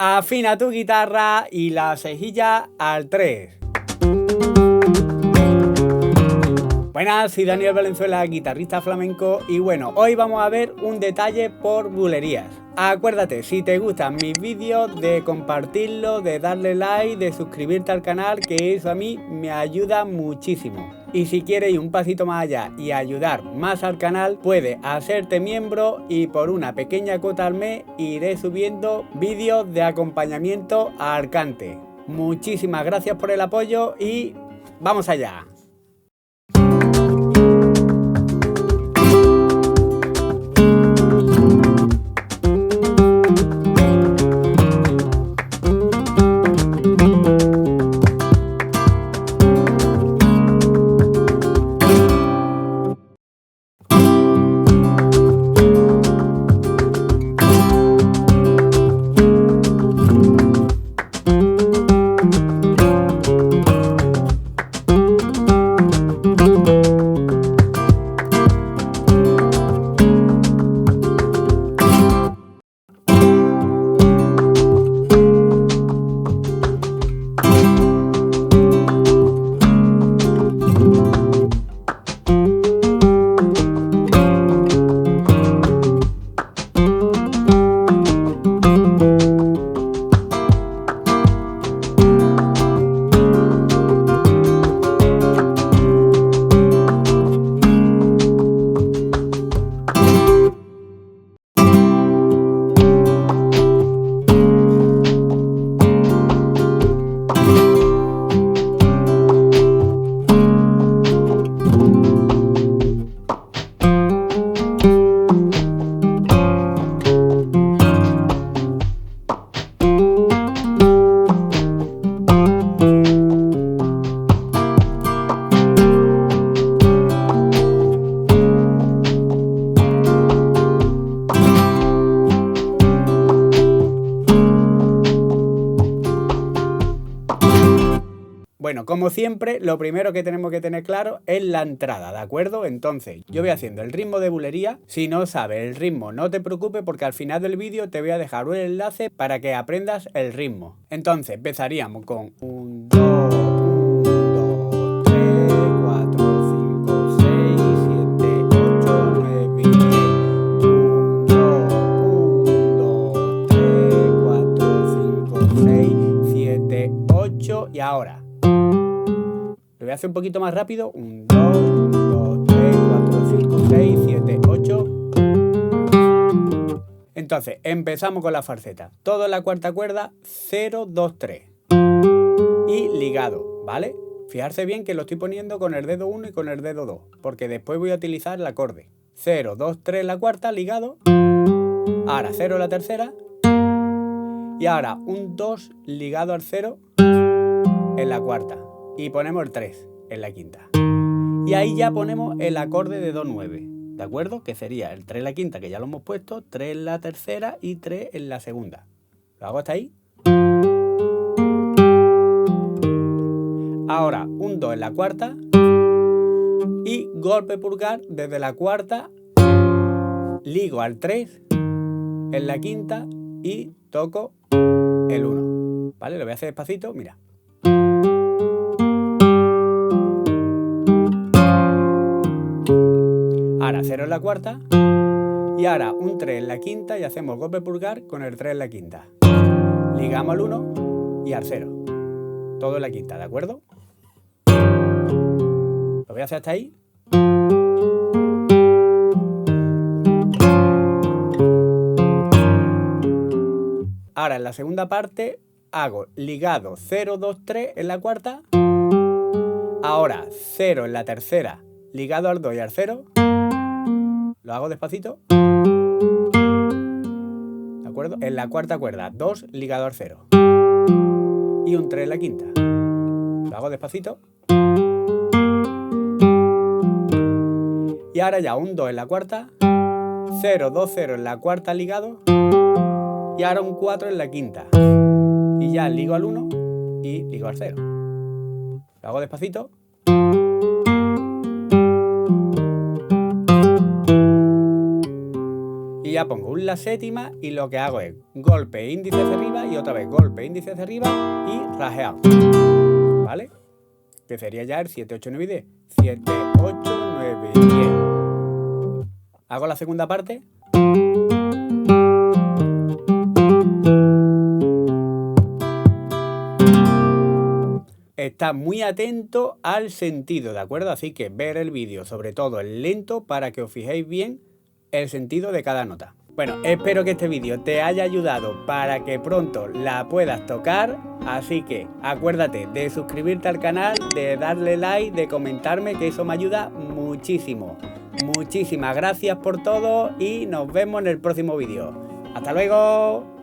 Afina tu guitarra y la cejilla al 3. Buenas, soy Daniel Valenzuela, guitarrista flamenco, y bueno, hoy vamos a ver un detalle por bulerías. Acuérdate, si te gustan mis vídeos, de compartirlo, de darle like, de suscribirte al canal, que eso a mí me ayuda muchísimo. Y si quieres ir un pasito más allá y ayudar más al canal, puedes hacerte miembro y por una pequeña cuota al mes iré subiendo vídeos de acompañamiento al cante. Muchísimas gracias por el apoyo y ¡vamos allá! Bueno, como siempre, lo primero que tenemos que tener claro es la entrada, ¿de acuerdo? Entonces, yo voy haciendo el ritmo de bulería. Si no sabes el ritmo, no te preocupes porque al final del vídeo te voy a dejar un enlace para que aprendas el ritmo. Entonces, empezaríamos con 1, 2, 1, 2, 3, 4, 5, 6, 7, 8, 9, 10. 1, 2, 3, 4, 5, 6, 7, 8 y ahora. Lo voy a hacer un poquito más rápido. 1, 2, 3, 4, 5, 6, 7, 8. Entonces, empezamos con la falseta. Todo en la cuarta cuerda, 0, 2, 3. Y ligado, ¿vale? Fijarse bien que lo estoy poniendo con el dedo 1 y con el dedo 2, porque después voy a utilizar el acorde. 0, 2, 3 en la cuarta, ligado. Ahora 0 en la tercera. Y ahora un 2 ligado al 0 en la cuarta. Y ponemos el 3 en la quinta. Y ahí ya ponemos el acorde de do 9, ¿de acuerdo? Que sería el 3 en la quinta, que ya lo hemos puesto, 3 en la tercera y 3 en la segunda. ¿Lo hago hasta ahí? Ahora un 2 en la cuarta y golpe pulgar desde la cuarta, ligo al 3 en la quinta y toco el 1. ¿Vale? Lo voy a hacer despacito, mira. Ahora 0 en la cuarta y ahora un 3 en la quinta y hacemos golpe pulgar con el 3 en la quinta. Ligamos al 1 y al 0. Todo en la quinta, ¿de acuerdo? Lo voy a hacer hasta ahí. Ahora en la segunda parte hago ligado 0, 2, 3 en la cuarta. Ahora 0 en la tercera, ligado al 2 y al 0. Lo hago despacito. ¿De acuerdo? En la cuarta cuerda, 2 ligado al 0. Y un 3 en la quinta. Lo hago despacito. Y ahora ya un 2 en la cuarta. 0, 2, 0 en la cuarta ligado. Y ahora un 4 en la quinta. Y ya ligo al 1 y ligo al 0. Lo hago despacito. Y ya pongo un la séptima y lo que hago es golpe, índice hacia arriba y otra vez golpe, índice hacia arriba y rajeado. ¿Vale? Que sería ya el 7, 8, 9 y 10. 7, 8, 9 y 10. Hago la segunda parte. Está muy atento al sentido, ¿de acuerdo? Así que ver el vídeo, sobre todo el lento, para que os fijéis bien el sentido de cada nota. Bueno, espero que este vídeo te haya ayudado para que pronto la puedas tocar. Así que acuérdate de suscribirte al canal, de darle like, de comentarme, que eso me ayuda muchísimo. Muchísimas gracias por todo y nos vemos en el próximo vídeo. ¡Hasta luego!